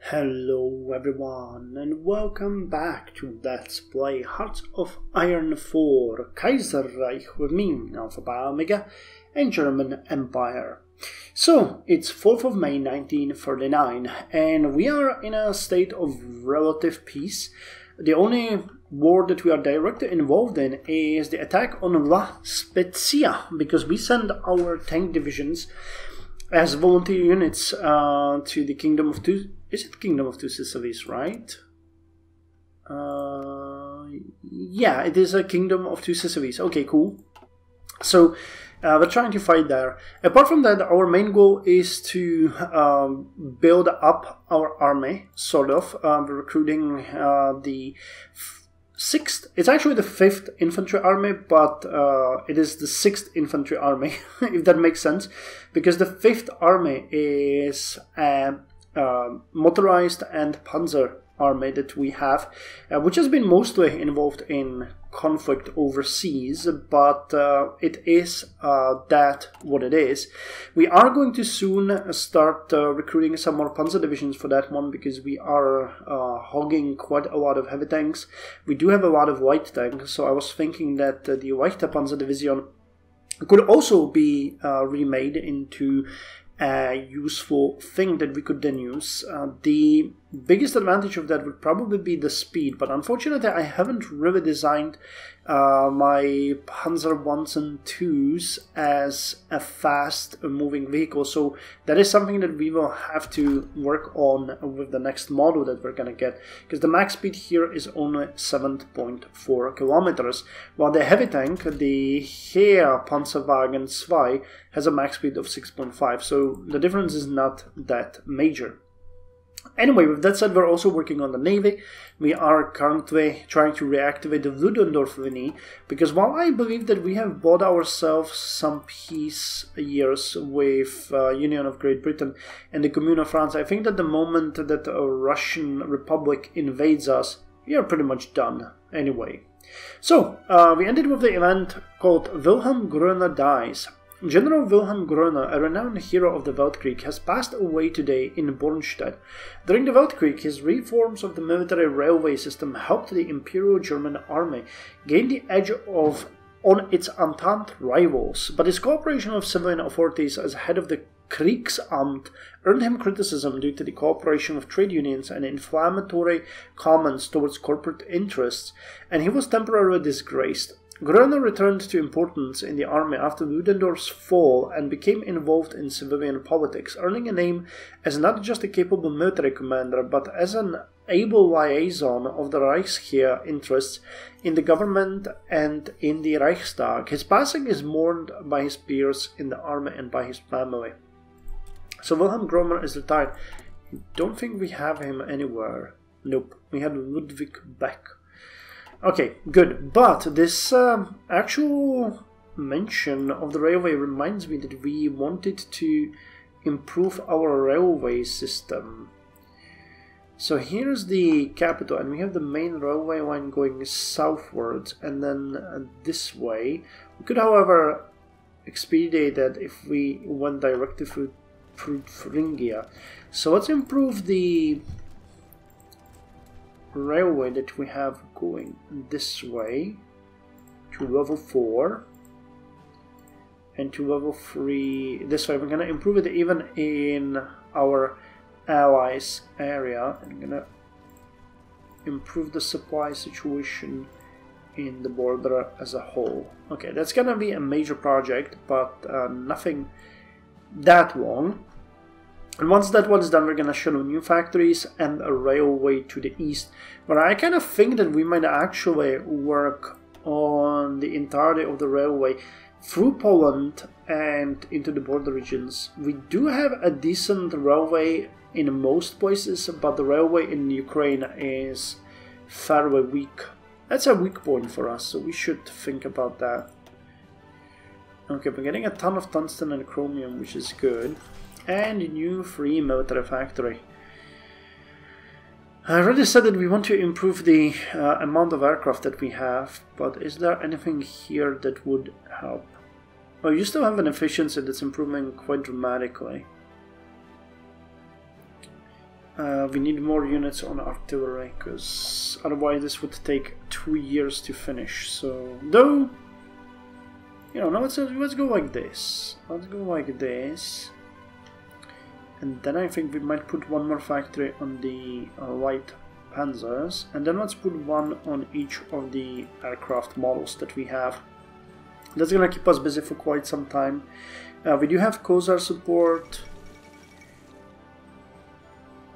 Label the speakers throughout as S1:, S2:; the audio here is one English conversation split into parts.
S1: Hello everyone and welcome back to Let's Play Hearts of Iron 4 Kaiserreich with me, Alpha Pi Omega, and German Empire. So, it's 4th of May 1939 and we are in a state of relative peace. The only war that we are directly involved in is the attack on La Spezia, because we send our tank divisions as volunteer units to the Kingdom of Two. Is it Kingdom of Two Sicilies, right? Yeah, it is a Kingdom of Two Sicilies. Okay, cool. So we're trying to fight there. Apart from that, our main goal is to build up our army, sort of. We're recruiting the 6th, it's actually the 5th Infantry Army, but it is the 6th Infantry Army, if that makes sense, because the 5th Army is a motorized and panzer army that we have, which has been mostly involved in conflict overseas, but it is that what it is. We are going to soon start recruiting some more panzer divisions for that one, because we are hogging quite a lot of heavy tanks. We do have a lot of light tanks, so I was thinking that the Leichte Panzer Division could also be remade into a useful thing that we could then use. The biggest advantage of that would probably be the speed, but unfortunately I haven't really designed my Panzer 1s and 2s as a fast moving vehicle, so that is something that we will have to work on with the next model that we're gonna get, because the max speed here is only 7.4 kilometers, while the heavy tank, the Heer Panzerwagen 2, has a max speed of 6.5, so the difference is not that major. Anyway, with that said, we're also working on the navy. We are currently trying to reactivate the Ludendorff linie, because while I believe that we have bought ourselves some peace years with Union of Great Britain and the Commune of France, I think that the moment that a Russian Republic invades us, we are pretty much done anyway. So, we ended with the event called Wilhelm Gröner Dies. General Wilhelm Gröner, a renowned hero of the Weltkrieg, has passed away today in Bornstedt. During the Weltkrieg, his reforms of the military railway system helped the Imperial German Army gain the edge on its Entente rivals, but his cooperation with civilian authorities as head of the Kriegsamt earned him criticism due to the cooperation with trade unions and inflammatory comments towards corporate interests, and he was temporarily disgraced. Gröner returned to importance in the army after Ludendorff's fall and became involved in civilian politics, earning a name as not just a capable military commander, but as an able liaison of the Reichsheer interests in the government and in the Reichstag. His passing is mourned by his peers in the army and by his family. So Wilhelm Gröner is retired. I don't think we have him anywhere. Nope, we had Ludwig Beck. Okay, good, but this actual mention of the railway reminds me that we wanted to improve our railway system. So here's the capital, and we have the main railway line going southwards, and then this way. We could, however, expedite that if we went directly through Thuringia. So let's improve the railway that we have going this way to level 4 and to level 3 this way. We're gonna improve it even in our allies area, and I'm gonna improve the supply situation in the border as a whole. Okay, that's gonna be a major project, but nothing that long. And once that one's done, we're gonna show new factories and a railway to the east, where I kind of think that we might actually work on the entirety of the railway through Poland and into the border regions. We do have a decent railway in most places, but the railway in Ukraine is fairly weak. That's a weak point for us, so we should think about that. Okay, we're getting a ton of tungsten and chromium, which is good. And a new free military factory. I already said that we want to improve the amount of aircraft that we have, but is there anything here that would help? Oh, you still have an efficiency that's improving quite dramatically. we need more units on artillery, because otherwise this would take 2 years to finish. So, though, you know, let's go like this. Let's go like this. And then I think we might put one more factory on the light panzers. And then let's put one on each of the aircraft models that we have. That's gonna keep us busy for quite some time. We do have Khazar support.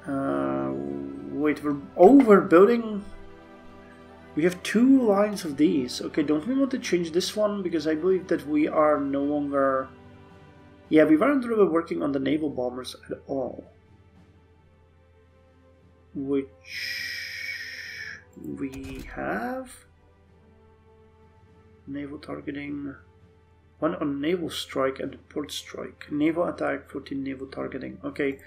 S1: Wait, we're building. We have 2 lines of these. Okay, don't we want to change this one? Because I believe that we are no longer... Yeah, we weren't really working on the naval bombers at all. Which we have. Naval targeting. 1 on naval strike and port strike. Naval attack, 14 naval targeting. Okay,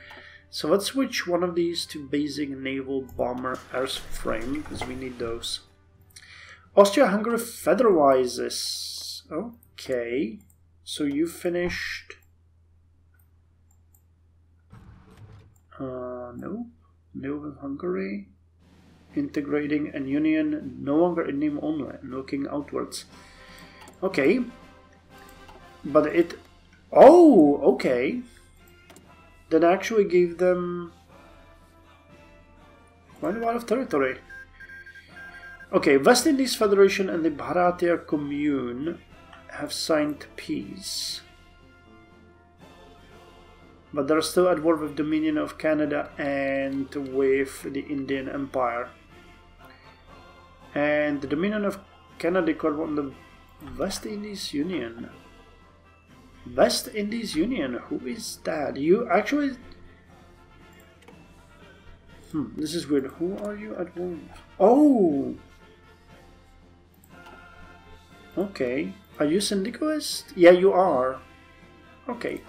S1: so let's switch one of these to basic naval bomber airframe, because we need those. Austria-Hungary federalizes. Okay, so you finished. No. Naval Hungary. Integrating an union, no longer in name only, looking outwards. Okay. But it... Oh, okay. That actually gave them quite a lot of territory. Okay, West Indies Federation and the Bharatiya Commune have signed peace. But they're still at war with Dominion of Canada and with the Indian Empire. And the Dominion of Canada got on the West Indies Union. West Indies Union, who is that? You actually... this is weird. Who are you at war? Oh! Okay. Are you syndicalist? Yeah, you are. Okay.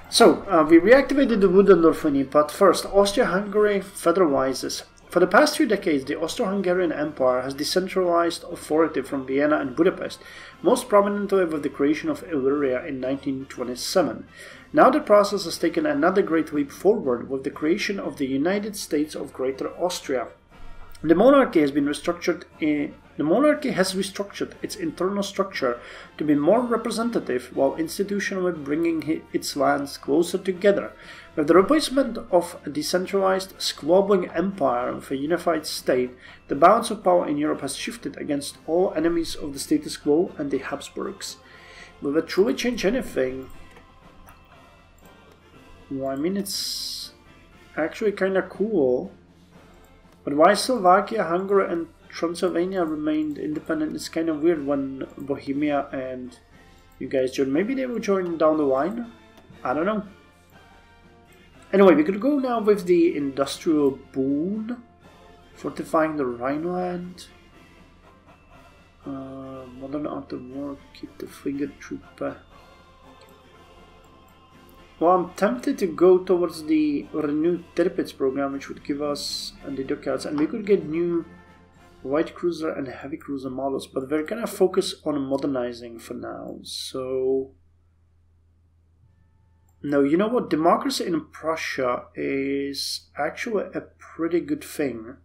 S1: So, we reactivated the Ludendorff Union, but first, Austria-Hungary federalizes. For the past 2 decades, the Austro-Hungarian Empire has decentralized authority from Vienna and Budapest, most prominently with the creation of Illyria in 1927. Now the process has taken another great leap forward with the creation of the United States of Greater Austria. The monarchy has restructured its internal structure to be more representative while institutionally bringing its lands closer together. With the replacement of a decentralized, squabbling empire with a unified state, the balance of power in Europe has shifted against all enemies of the status quo and the Habsburgs. Will it truly change anything? Well, I mean, it's actually kind of cool. But why Slovakia, Hungary and Transylvania remained independent is kind of weird when Bohemia and you guys join. Maybe they will join down the line? I don't know. Anyway, we could go now with the industrial boon. Fortifying the Rhineland. Modern art of war, keep the frigate trooper. Well, I'm tempted to go towards the renewed Tirpitz program, which would give us the dockyards, and we could get new light cruiser and heavy cruiser models, but we're gonna focus on modernizing for now. So, no, you know what? Democracy in Prussia is actually a pretty good thing,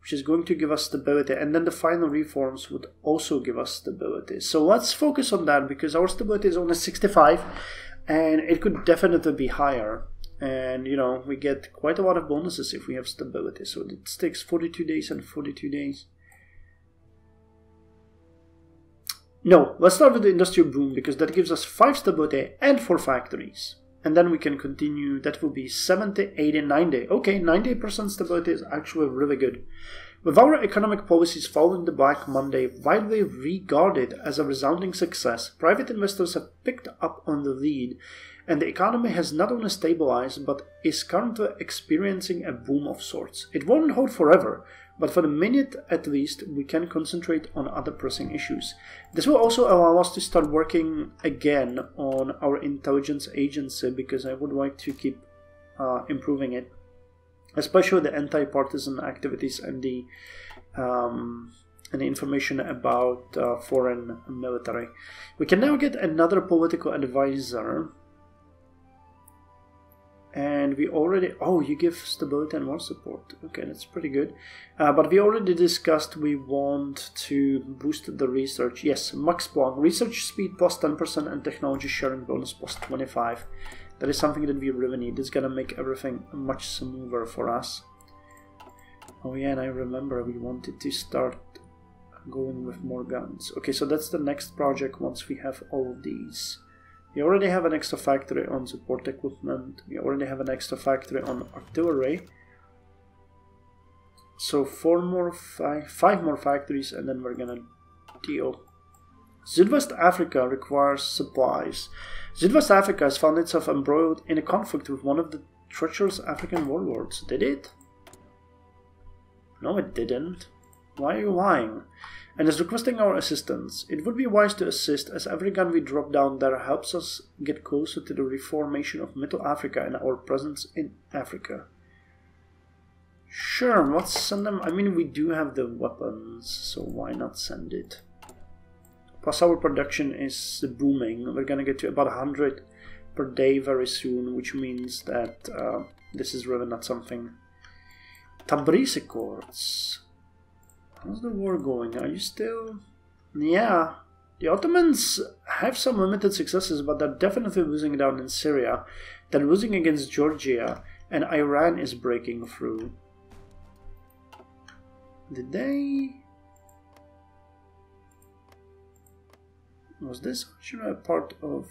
S1: which is going to give us stability, and then the final reforms would also give us stability. So let's focus on that, because our stability is only 65. And it could definitely be higher. And, you know, we get quite a lot of bonuses if we have stability. So it takes 42 days and 42 days. No, let's start with the industrial boom, because that gives us 5 stability and 4 factories. And then we can continue. That will be 70, 80, 90. Okay, 90% stability is actually really good. With our economic policies following the Black Monday widely regarded as a resounding success, private investors have picked up on the lead, and the economy has not only stabilized but is currently experiencing a boom of sorts. It won't hold forever, but for the minute at least, we can concentrate on other pressing issues. This will also allow us to start working again on our intelligence agency, because I would like to keep improving it. Especially the anti-partisan activities and the information about foreign military. We can now get another political advisor. And we already... Oh, you give stability and war support. Okay, that's pretty good. But we already discussed we want to boost the research. Yes, max block. Research speed plus 10% and technology sharing bonus plus 25. That is something that we really need. It's gonna make everything much smoother for us. Oh yeah, and I remember we wanted to start going with more guns. Okay, so that's the next project once we have all of these. We already have an extra factory on support equipment. We already have an extra factory on artillery. So five more factories, and then we're gonna deal. Südwest Africa requires supplies. Südwest Africa has found itself embroiled in a conflict with one of the treacherous African warlords. Did it? No, it didn't. Why are you lying? And is requesting our assistance. It would be wise to assist, as every gun we drop down there helps us get closer to the reformation of Middle Africa and our presence in Africa. Sure, let's send them. I mean, we do have the weapons, so why not send it? Plus our production is booming. We're gonna get to about 100 per day very soon, which means that this is really not something. Tabriz Accords. How's the war going? Are you still... Yeah. The Ottomans have some limited successes, but they're definitely losing down in Syria. They're losing against Georgia, and Iran is breaking through. Did they... Was this originally a part of...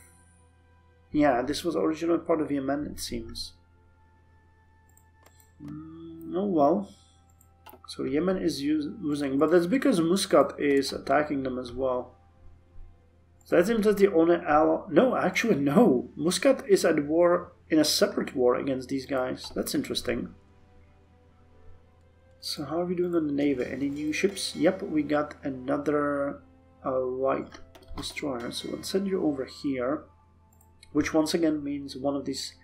S1: Yeah, this was originally part of Yemen, it seems. Oh well. So Yemen is losing, but that's because Muscat is attacking them as well. So that seems that's the only ally. No, actually no. Muscat is at war, in a separate war against these guys. That's interesting. So how are we doing on the Navy? Any new ships? Yep, we got another light destroyer. So let's send you over here, which once again means one of these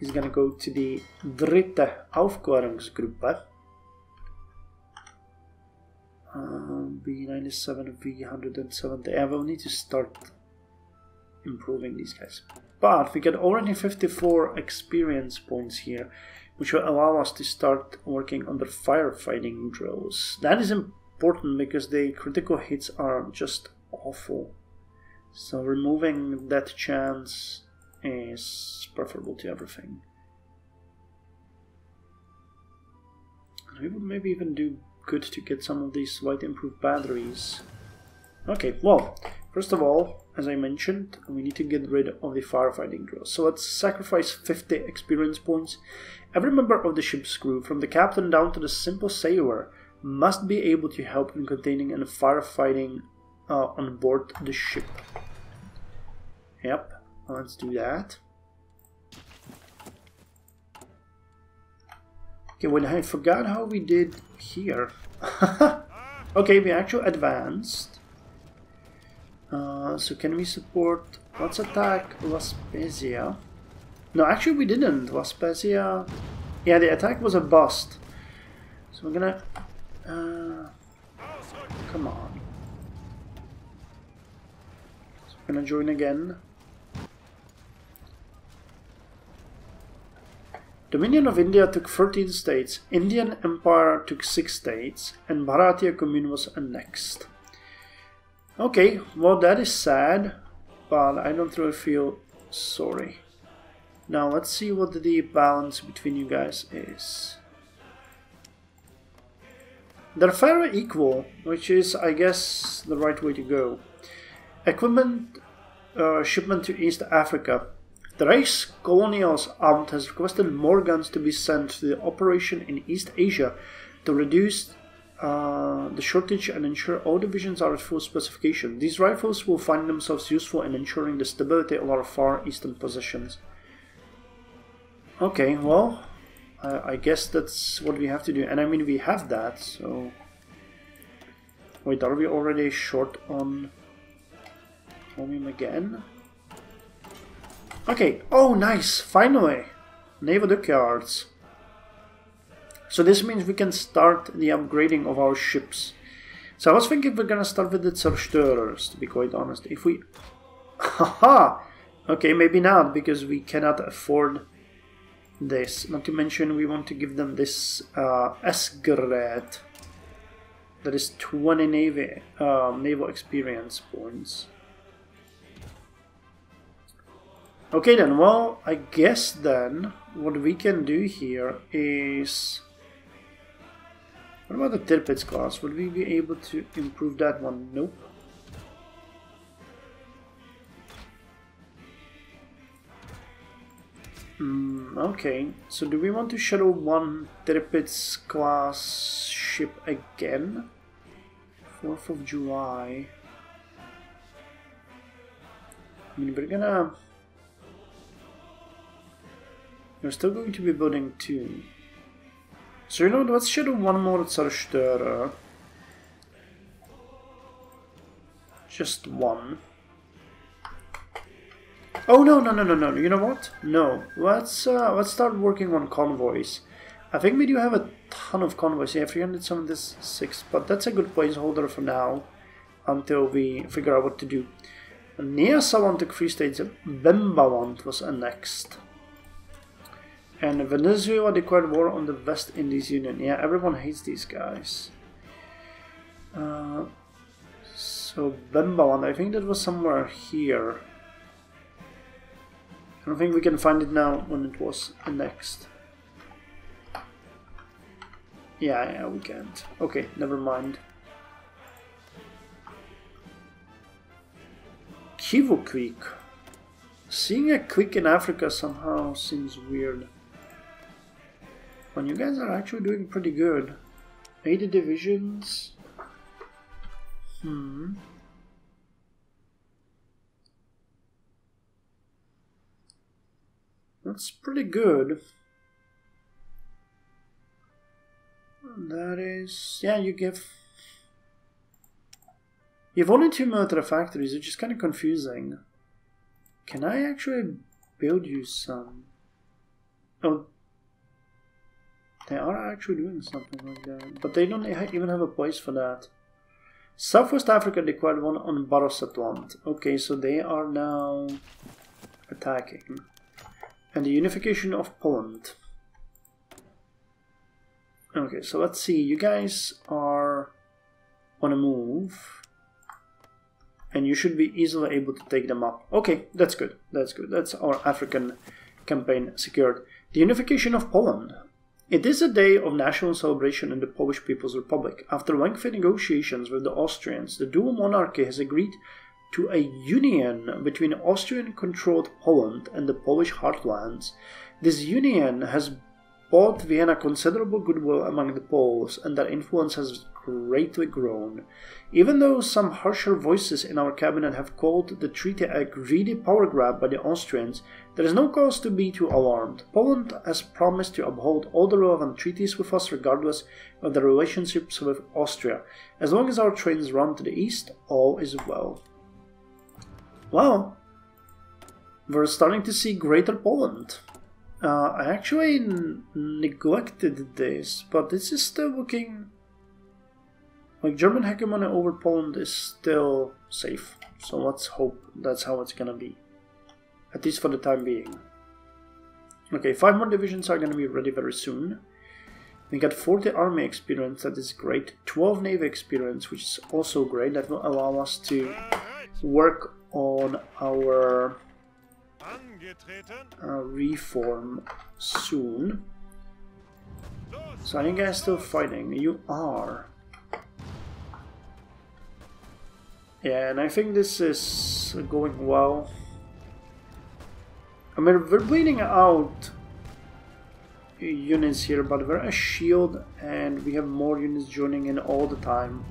S1: is gonna go to the Dritte Aufklärungsgruppe. B97, V170. I will need to start improving these guys. But we get already 54 experience points here, which will allow us to start working on the firefighting drills. That is important because the critical hits are just awful. So removing that chance is preferable to everything. We would maybe even do good to get some of these slightly improved batteries. Okay, well, first of all, as I mentioned, we need to get rid of the firefighting drills. So let's sacrifice 50 experience points. Every member of the ship's crew, from the captain down to the simple sailor, must be able to help in containing and firefighting on board the ship. Yep, let's do that. Okay, well, I forgot how we did here. Okay, we actually advanced. So can we support... Let's attack La Spezia. No, actually we didn't. La Spezia... Yeah, the attack was a bust. So we're gonna... come on. So we're gonna join again. Dominion of India took 13 states, Indian Empire took 6 states, and Bharatiya Commune was annexed. Okay, well that is sad, but I don't really feel sorry. Now let's see what the balance between you guys is. They're fairly equal, which is, I guess, the right way to go. Equipment shipment to East Africa. The Reichskolonialamt has requested more guns to be sent to the operation in East Asia to reduce the shortage and ensure all divisions are at full specification. These rifles will find themselves useful in ensuring the stability of our far eastern positions. Okay, well, I guess that's what we have to do. And I mean, we have that, so... Wait, are we already short on chromium again? Okay, oh nice, finally! Naval dockyards. So this means we can start the upgrading of our ships. So I was thinking we're gonna start with the Zerstörers, to be quite honest. If we... Haha! Okay, maybe not, because we cannot afford this. Not to mention we want to give them this astride. That is 20 naval experience points. Okay then, well, I guess then what we can do here is... What about the Tirpitz class? Would we be able to improve that one? Nope. Okay, so do we want to shadow one Tirpitz class ship again? 4th of July. I mean, we're still going to be building 2. So you know what, let's shadow one more Zerstörer. Just one. Oh no, you know what? No, let's start working on convoys. I think we do have a ton of convoys. Yeah, 376, but that's a good placeholder for now until we figure out what to do. Nyasaland took Free States, Bembaland was annexed. And Venezuela declared war on the West Indies Union. Yeah, everyone hates these guys. So Bembaland, I think that was somewhere here. I don't think we can find it now when it was annexed. Yeah, we can't. Okay, never mind. Kivu Creek. Seeing a creek in Africa somehow seems weird. When you guys are actually doing pretty good. 80 divisions. That's pretty good. That is... yeah, you have only 2 military factories, which is kind of confusing. Can I actually build you some? Oh, they are actually doing something like that, but they don't even have a place for that. Southwest Africa declared one on Barosatland. Okay, so they are now attacking. And the unification of Poland. Okay, so let's see. You guys are on a move. And you should be easily able to take them up. Okay, that's good. That's good. That's our African campaign secured. The unification of Poland. It is a day of national celebration in the Polish People's Republic. After lengthy negotiations with the Austrians, the dual monarchy has agreed to a union between Austrian-controlled Poland and the Polish heartlands. This union has brought Vienna considerable goodwill among the Poles, and their influence has greatly grown. Even though some harsher voices in our cabinet have called the treaty a greedy power grab by the Austrians, there is no cause to be too alarmed. Poland has promised to uphold all the relevant treaties with us regardless of their relationships with Austria. As long as our trains run to the east, all is well. Well, we're starting to see Greater Poland. I actually neglected this, but this is still looking like German hegemony over Poland is still safe. So let's hope that's how it's gonna be, at least for the time being. Okay, 5 more divisions are gonna be ready very soon. We got 40 army experience, that is great. 12 navy experience, which is also great. That will allow us to work on our reform soon. So are you guys still fighting? You are. Yeah, and I think this is going well. I mean, we're bleeding out units here, but we're a shield and we have more units joining in all the time.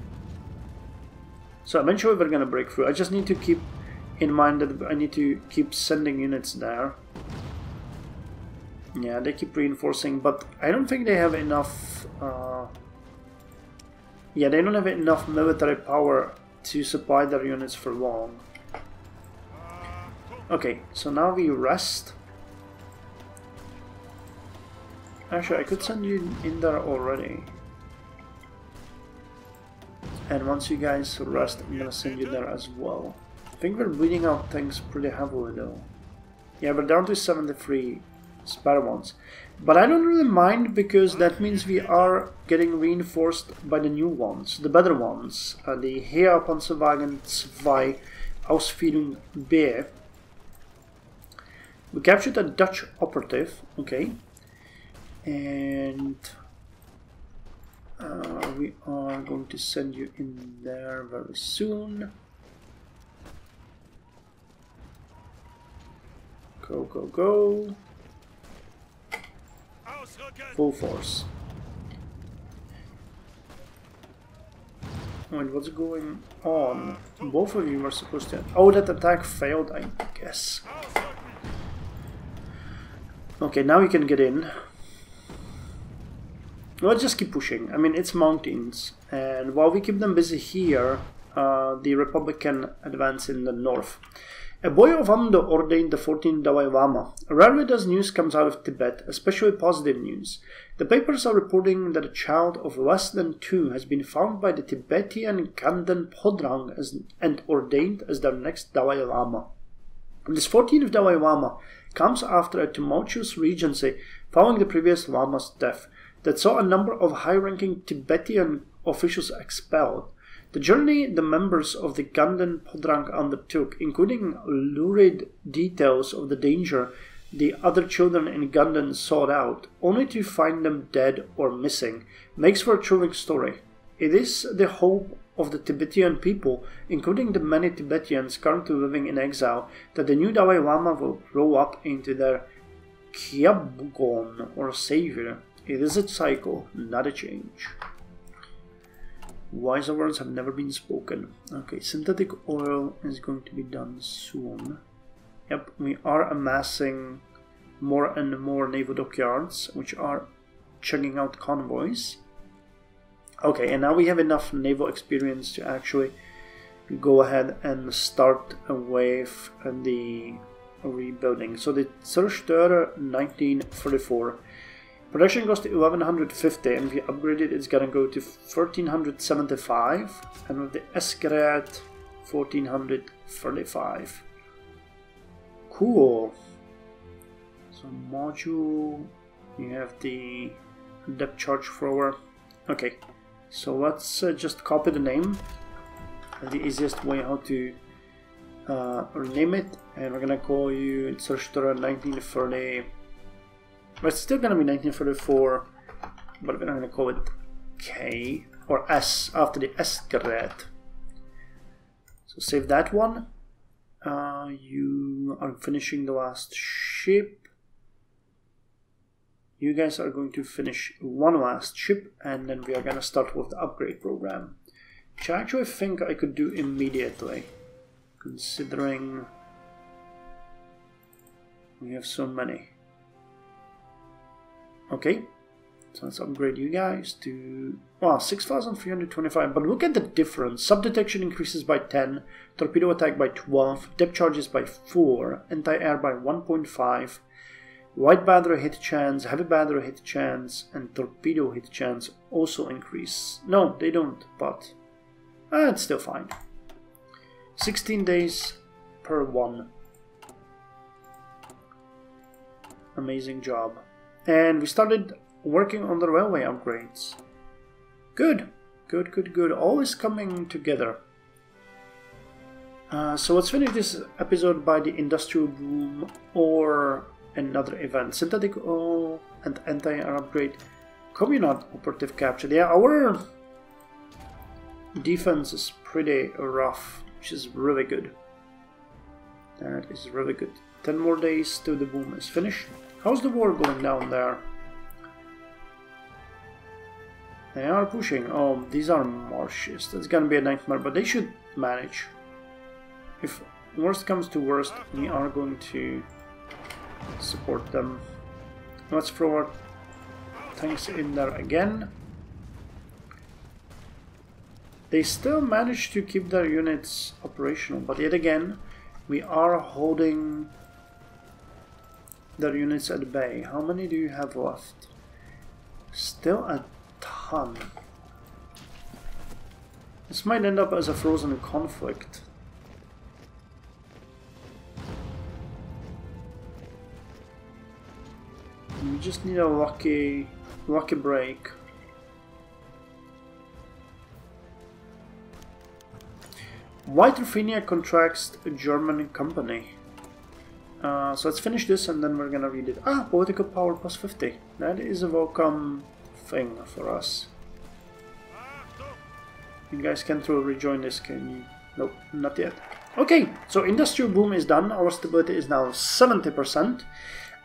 S1: So eventually we're gonna break through. I just need to keep in mind that I need to keep sending units there. Yeah, they keep reinforcing, but I don't think they have enough... yeah, they don't have enough military power to supply their units for long. Okay, so now we rest. Actually, I could send you in there already. And once you guys rest, I'm gonna send you there as well. I think we're bleeding out things pretty heavily though. Yeah, we're down to 73. spare ones. But I don't really mind, because that means we are getting reinforced by the new ones, the better ones. The Heerpanzerwagen 2 Ausführung B. We captured a Dutch operative, okay. And we are going to send you in there very soon. Go, go, go. Full force. Wait, what's going on? Both of you were supposed to... Oh, that attack failed, I guess. Okay, now we can get in. Let's just keep pushing. I mean, it's mountains. And while we keep them busy here, the Republic can advance in the north. A boy of Amdo ordained the 14th Dalai Lama. Rarely does news comes out of Tibet, especially positive news. The papers are reporting that a child of less than 2 has been found by the Tibetan Ganden Podrang and ordained as their next Dalai Lama. This 14th Dalai Lama comes after a tumultuous regency following the previous Lama's death that saw a number of high-ranking Tibetan officials expelled. The journey the members of the Ganden Podrang undertook, including lurid details of the danger the other children in Ganden sought out, only to find them dead or missing, makes for a thrilling story. It is the hope of the Tibetan people, including the many Tibetans currently living in exile, that the new Dalai Lama will grow up into their Kyabgon, or savior. It is a cycle, not a change. Wiser words have never been spoken. Okay, synthetic oil is going to be done soon. Yep, we are amassing more and more naval dockyards, which are chugging out convoys. Okay, and now we have enough naval experience to actually go ahead and start a wave in the rebuilding. So the Zerstörer 1944. Production goes to 1150, and if you upgrade it, it's gonna go to 1375, and with the Esgerät 1435. Cool. So module, you have the depth charge thrower. Okay, so let's just copy the name. The easiest way how to rename it, and we're gonna call you Zerstörer 1930. But it's still gonna be 1934, but we're not gonna call it K or S after the Esgerät. So save that one. You are finishing the last ship. You guys are going to finish one last ship, and then we are gonna start with the upgrade program, which I actually think I could do immediately, considering we have so many. Okay, so let's upgrade you guys to, wow, 6,325, but look at the difference. Sub-detection increases by 10, torpedo attack by 12, depth charges by 4, anti-air by 1.5, light battery hit chance, heavy battery hit chance, and torpedo hit chance also increase. No, they don't, but it's still fine. 16 days per one. Amazing job. And we started working on the railway upgrades. Good, good, good, good. All is coming together. So let's finish this episode by the industrial boom or another event. Synthetic oil and anti-air upgrade. Communard operative captured. Yeah, our defense is pretty rough, which is really good. That is really good. 10 more days till the boom is finished. How's the war going down there? They are pushing. Oh, these are marshes. That's gonna be a nightmare, but they should manage. If worst comes to worst, we are going to support them. Let's throw our tanks in there again. They still manage to keep their units operational, but yet again, we are holding their units at bay. How many do you have left? Still a ton. This might end up as a frozen conflict. just need a lucky break. White Ruthenia contracts a German company. So let's finish this and then we're gonna read it. Ah, political power plus 50. That is a welcome thing for us. You guys can rejoin this, can you? Nope, not yet. Okay, so industrial boom is done. Our stability is now 70%.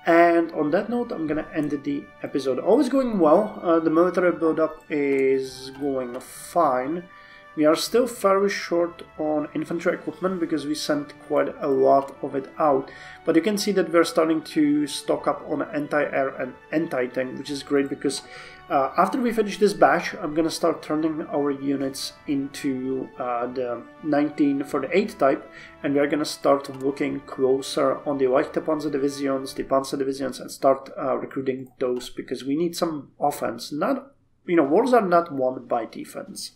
S1: And on that note, I'm gonna end the episode. All is going well. The military build-up is going fine. We are still very short on infantry equipment because we sent quite a lot of it out. But you can see that we're starting to stock up on anti-air and anti-tank, which is great because after we finish this batch, I'm going to start turning our units into the 1938 type, and we're going to start looking closer on the leichte Panzer divisions, the Panzer divisions, and start recruiting those because we need some offense. Not, wars are not won by defense.